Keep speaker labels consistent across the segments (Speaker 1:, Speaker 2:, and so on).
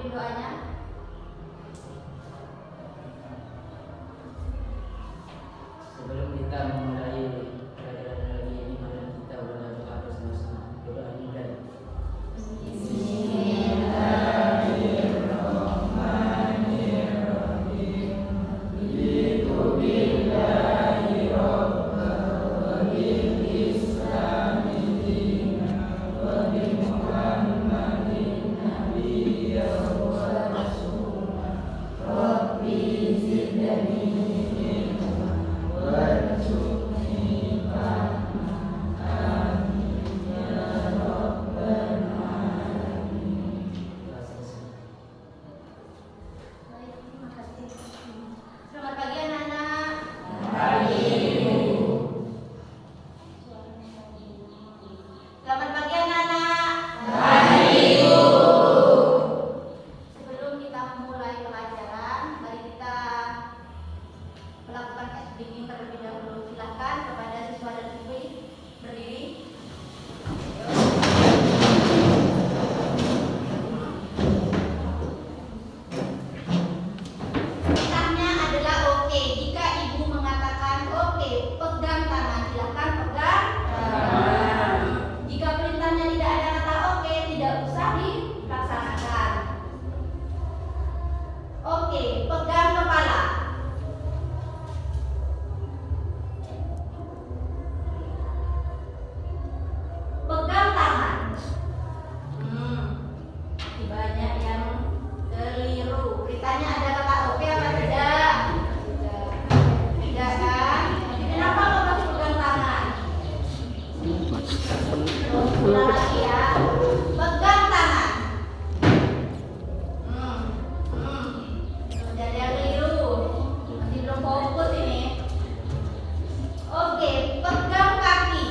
Speaker 1: doanya.
Speaker 2: Sebelum kita memulai pelajaran lagi ini, mari kita berdoa bersama-sama. Doa dimulai.
Speaker 1: Selamat pagi anak-anak. Selamat pagi anak-anak. Sebelum kita memulai pelajaran, mari kita melakukan tes speaking terlebih dahulu. Silakan kepada siswa dan siswi berdiri. Perintahnya adalah oke. Jika ibu mengatakan oke, pegang tangan. Silakan pegang tangan. Jika perintahnya tidak ada kata oke, tidak usah dilaksanakan. Oke, pegang kepala. Pegang tangan. Masih banyak yang keliru. Perintahnya ada kata oke apa tidak? Tidak kan? Jadi kenapa kok harus pegang tangan? Ulang lagi ya. Pegang tangan. Jadi ada yang keliru. Masih belum fokus ini. Oke, pegang kaki.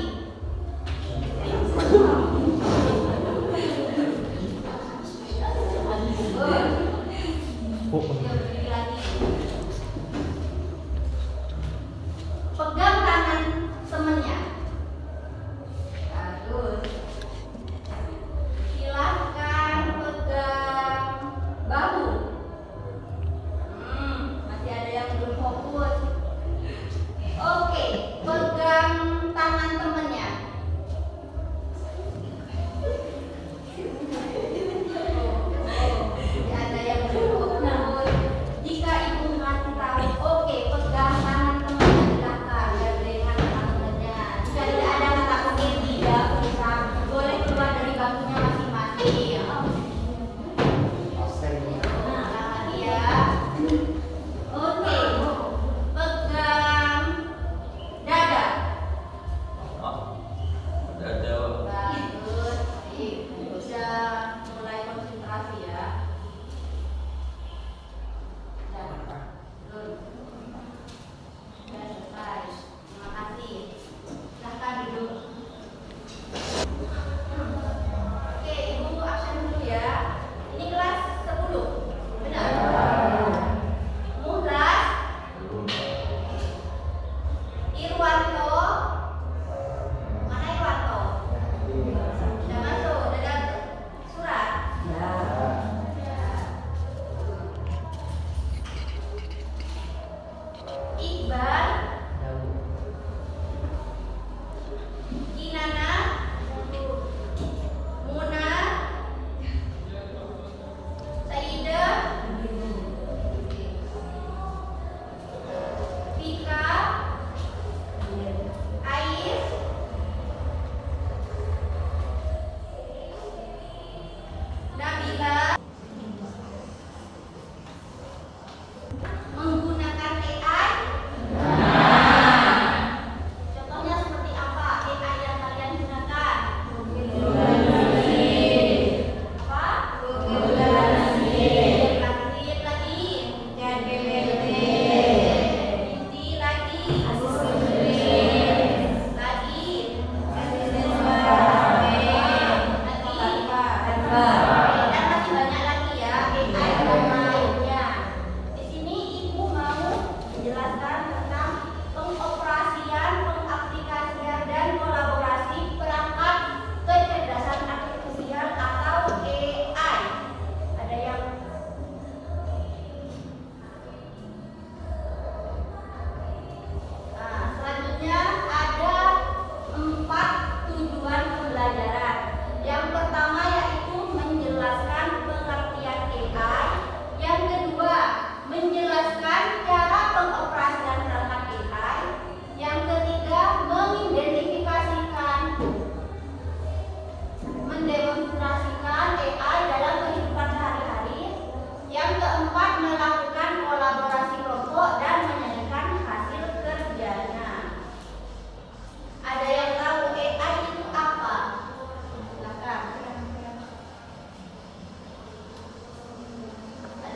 Speaker 1: Berdiri lagi. Pegang tangan temennya. Bagus. Silakan pegang bahu. Masih ada yang belum fokus. Oke, pegang tangan temennya. Masih ada yang belum fokus.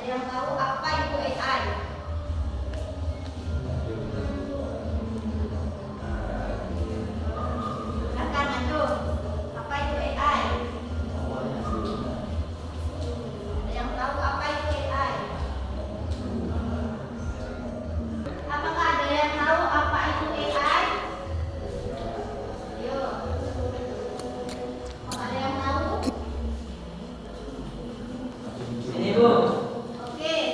Speaker 1: Ada yang tahu apa itu AI? Silakan lanjut. Apa itu AI? Ada yang tahu apa itu AI? Apakah ada yang tahu apa itu AI? Ayo. Apakah ada yang tahu?
Speaker 2: Sini Bu.
Speaker 1: Oke.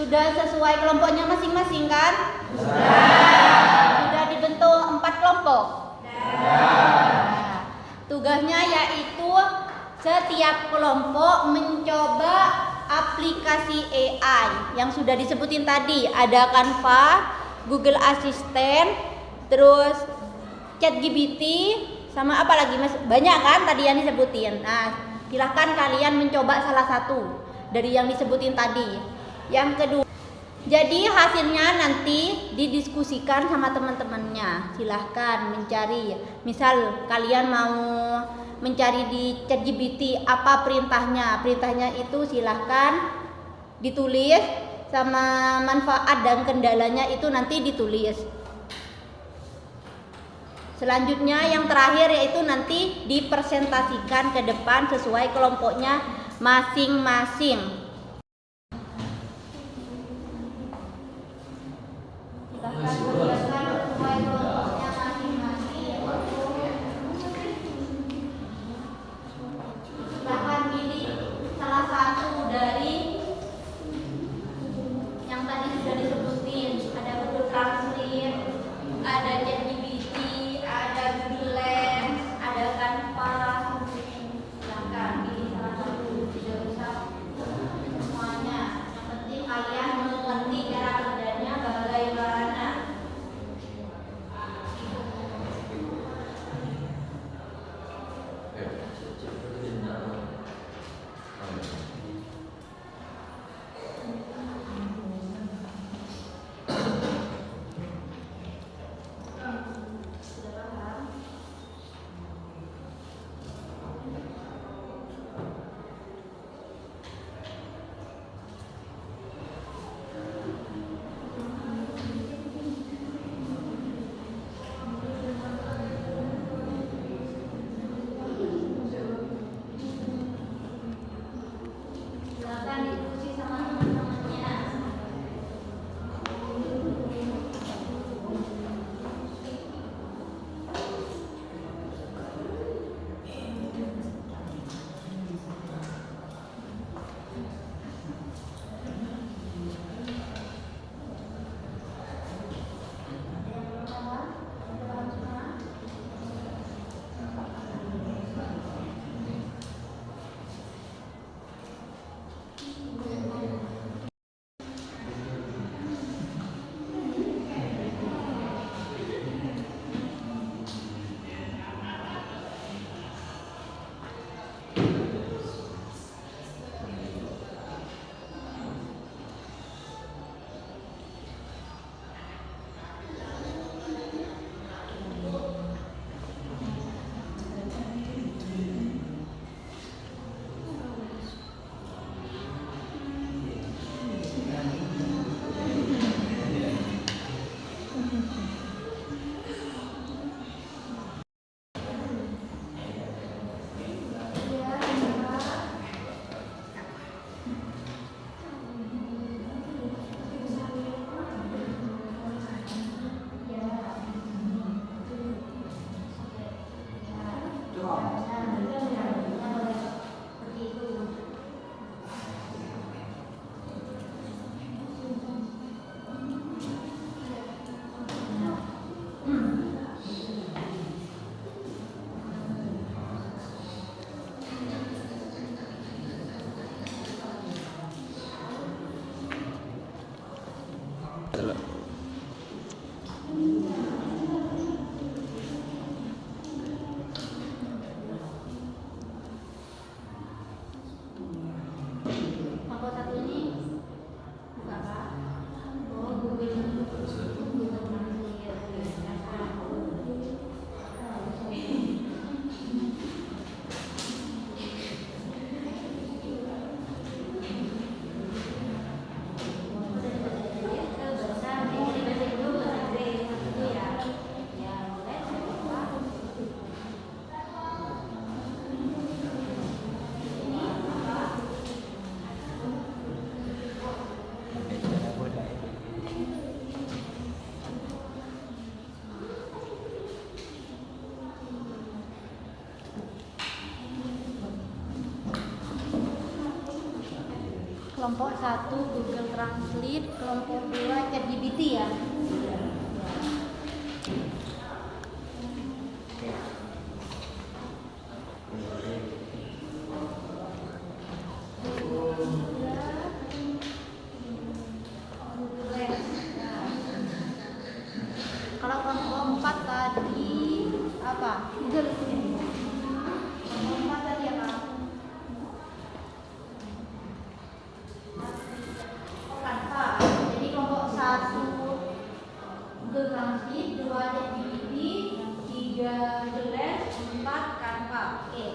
Speaker 1: Sudah sesuai kelompoknya masing-masing kan? Sudah dibentuk 4 kelompok? Nah, tugasnya yaitu setiap kelompok mencoba aplikasi AI yang sudah disebutin tadi. Ada Canva, Google Assistant, terus ChatGPT, sama apa lagi mas? Banyak kan tadi yang disebutin. Nah, silahkan kalian mencoba salah satu dari yang disebutin tadi. Yang kedua, jadi hasilnya nanti didiskusikan sama teman-temannya. Silahkan mencari. Misal kalian mau mencari di ChatGPT apa perintahnya. Perintahnya itu silahkan ditulis, sama manfaat dan kendalanya itu nanti ditulis. Selanjutnya yang terakhir yaitu nanti dipresentasikan ke depan sesuai kelompoknya masing-masing. Silahkan tugaskan sesuai kelompoknya masing-masing. Silahkan pilih salah satu dari yang tadi sudah disebutin. Ada Google Translate, ada ChatGPT, ada Google Lens, ada Canva. Silahkan pilih salah satu, tidak usah semuanya. Yang penting kalian mengerti cara kerjanya bagaimana. Sudah paham? Silakan diskusi sama teman-temannya. Kelompok satu ini buka apa? Oh, Google Translate. kelompok 1 Google Translate, kelompok 2 ChatGPT ya. Kalau kelompok 4 tadi apa? Google. Kelompok 4 tadi apa? Canva. Jadi kelompok 1 Google Translate, 2 ChatGPT, 3 Google Lens, 4 Canva. Oke.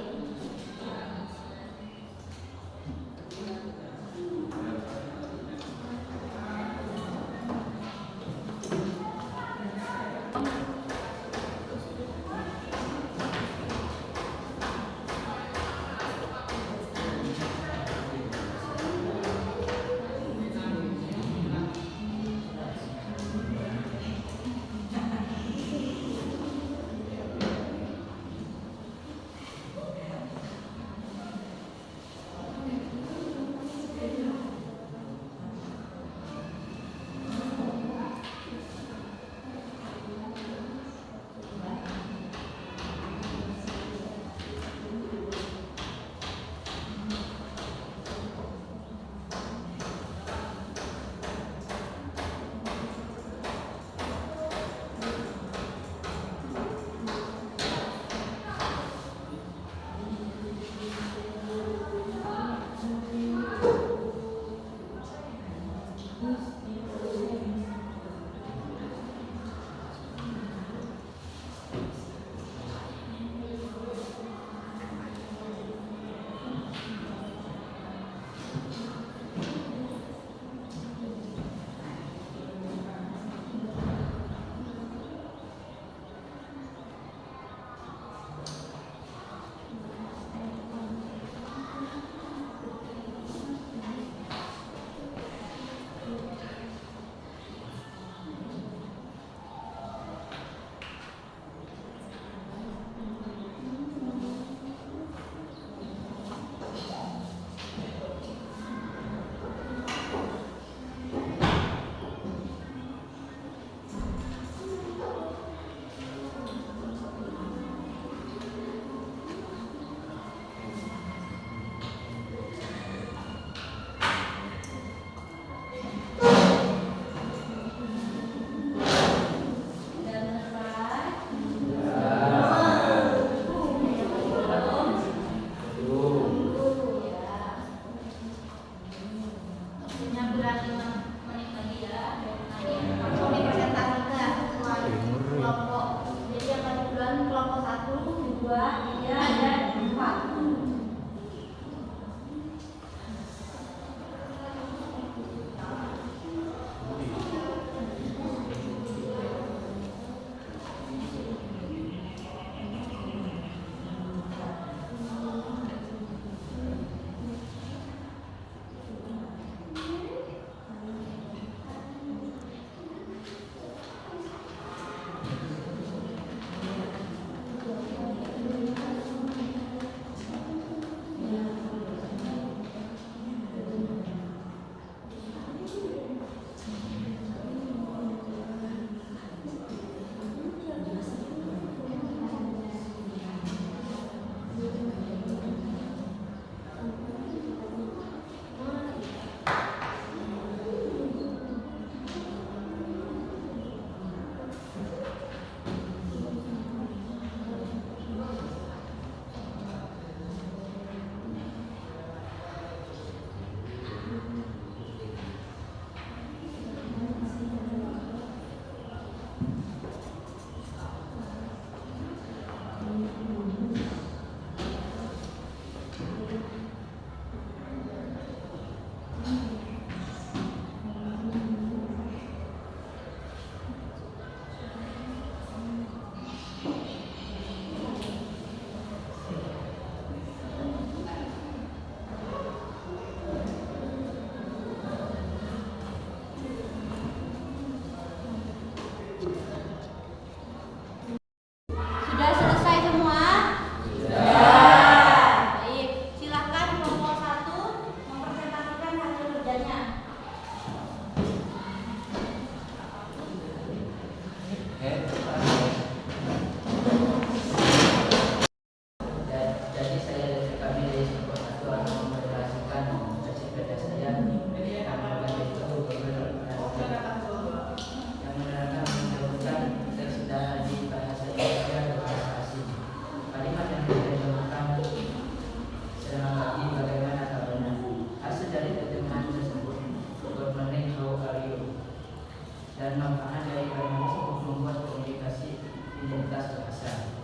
Speaker 2: dan manfaat dari kalimat tersebut membuat komunikasi identitas bahasa.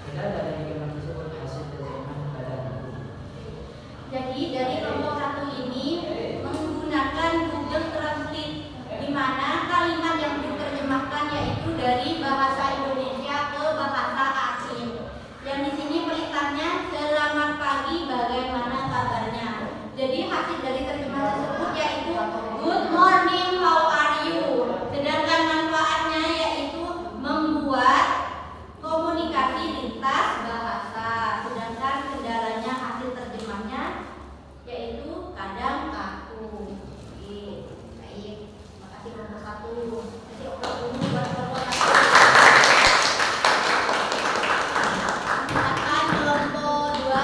Speaker 2: Tidak dari kalimat tersebut hasil terjemahan keadaan baru.
Speaker 1: Jadi dari kelompok 1 ini menggunakan Google Translate, di mana kalimat yang diterjemahkan yaitu dari bahasa Indonesia ke bahasa asing. Yang di sini perintahnya selamat pagi, bagaimana kabarnya. Jadi hasil dari terjemahan tersebut yaitu good morning, how are you. Sedangkan manfaatnya yaitu membuat komunikasi lintas bahasa. Sedangkan kendalanya hasil terjemahnya yaitu kadang kaku. Oke, baik. Makasih kelompok 1. Kasih obat dulu buat kelompok 1. Silakan kelompok 2.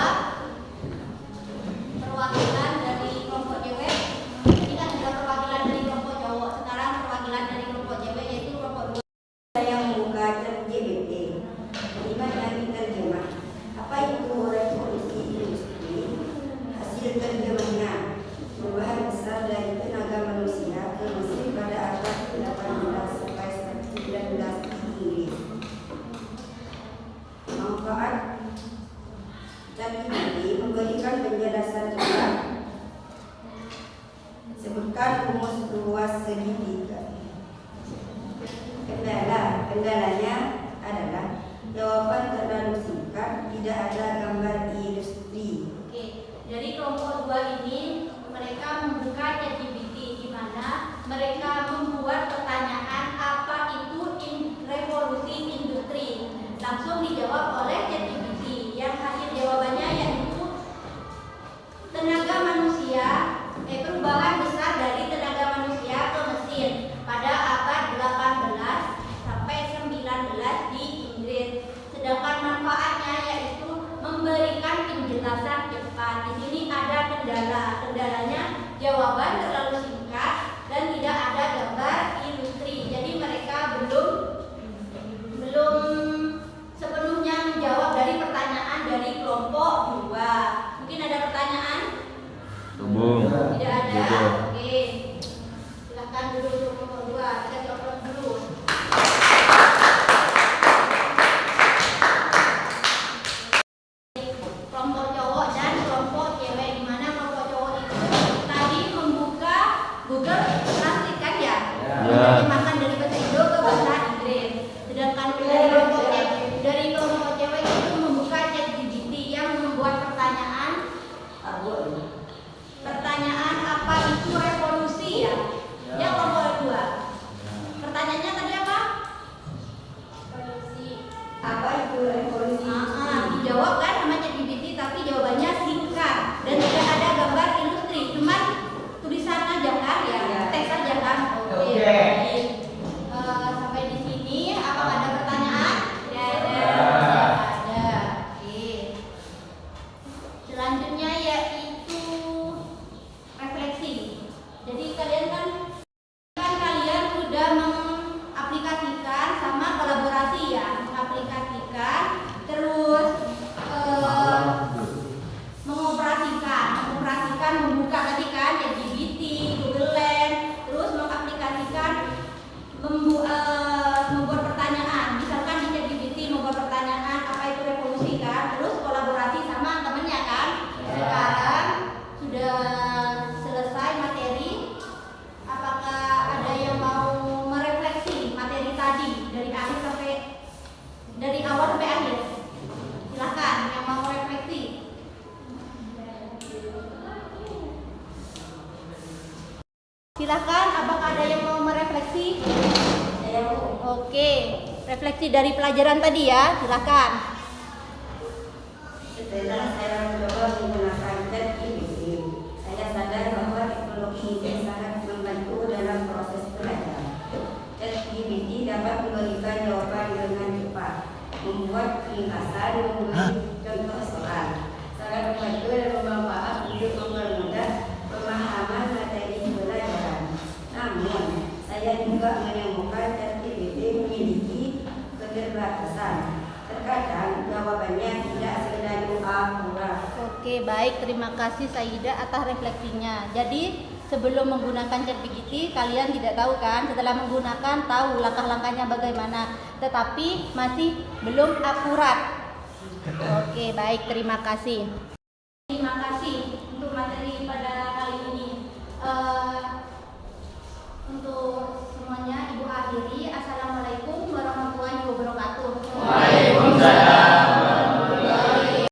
Speaker 1: Perwakilan dari kelompok cewek. Ini kan sudah perwakilan dari kelompok cowok. Sekarang perwakilan dari kelompok cewek yaitu kelompok 2.
Speaker 3: Saya membuka ChatGPT. Bagaimana diterjemah? Apa itu revolusi industri? Hasil terjemahnya perubahan besar dari tenaga manusia ke mesin pada abad 18 sampai 19 di Inggris. Manfaat ChatGPT memberikan penjelasan lengkap. Sebutkan rumus luas segitiga. Kendalanya adalah jawaban terlalu singkat, tidak ada gambar industri.
Speaker 1: Oke, dari kelompok 2 ini mereka membuka ChatGPT, di mana mereka membuat pertanyaan apa itu revolusi industri. Langsung dijawab oleh ChatGPT. Yang hasil jawabannya yaitu tenaga manusia, perubahan besar dari tenaga manusia ke mesin pada abad 18 sampai 19 di Inggris. Sedangkan manfaatnya yaitu memberikan penjelasan cepat. Di sini ada kendala. Kendalanya jawaban terlalu singkat dan tidak ada gambar industri. Jadi mereka belum sepenuhnya menjawab dari pertanyaan dari kelompok 2. Mungkin ada pertanyaan? Tidak ada. Oke. Silahkan duduk untuk kelompok 2. Kita jawab dulu. Kelompok cowok dan kelompok cewek, di mana kelompok cowok itu tadi membuka Google Translate kan ya? Menerjemahkan dari bahasa Indo ke bahasa Inggris. Sedangkan dari kelompok cewek itu membuka ChatGPT yang membuat pertanyaan apa itu revolusi ya? Ya kelompok 2. Pertanyaannya tadi apa? Revolusi.
Speaker 3: Apa itu revolusi?
Speaker 1: Dijawab kan sama ChatGPT, tapi jawabannya singkat dan tidak ada gambar industri, cuman tulisan aja kan ya, teks aja kan. Oke. Baik. Sampai di sini apakah ada pertanyaan? Tidak ada. Oke. Selanjutnya yaitu refleksi. Jadi kalian kan kalian sudah mengaplikasikan sama kolaborasi ya, mengaplikasikan terus mengoperasikan membuka tadi kan ChatGPT, Google Lens, terus mengaplikasikan membuat pertanyaan. Misalkan di ChatGPT membuat pertanyaan apa itu revolusi kan, terus kolaborasi sama temennya kan. Sekarang sudah selesai materi. Apakah ada yang mau merefleksi materi tadi dari awal sampai akhir? Silakan yang mau refleksi. Silakan, apakah ada yang mau merefleksi? Oke, refleksi dari pelajaran tadi ya, silakan.
Speaker 3: Setelah saya mencoba menggunakan ChatGPT, saya sadar bahwa teknologi ini sangat membantu dalam proses belajar. ChatGPT dapat memberikan jawaban dengan cepat, membuat ringkasan, memberi contoh soal, sangat membantu dan bermanfaat untuk mempermudah pemahaman materi pelajaran. Namun, saya juga menemukan ChatGPT memiliki keterbatasan. Terkadang jawabannya tidak selalu akurat.
Speaker 1: Oke, baik, terima kasih Saida atas refleksinya. Jadi sebelum menggunakan ChatGPT kalian tidak tahu kan, setelah menggunakan tahu langkah-langkahnya bagaimana, tetapi masih belum akurat. Oke, baik, terima kasih. Terima kasih untuk materi pada kali ini. Untuk semuanya, Ibu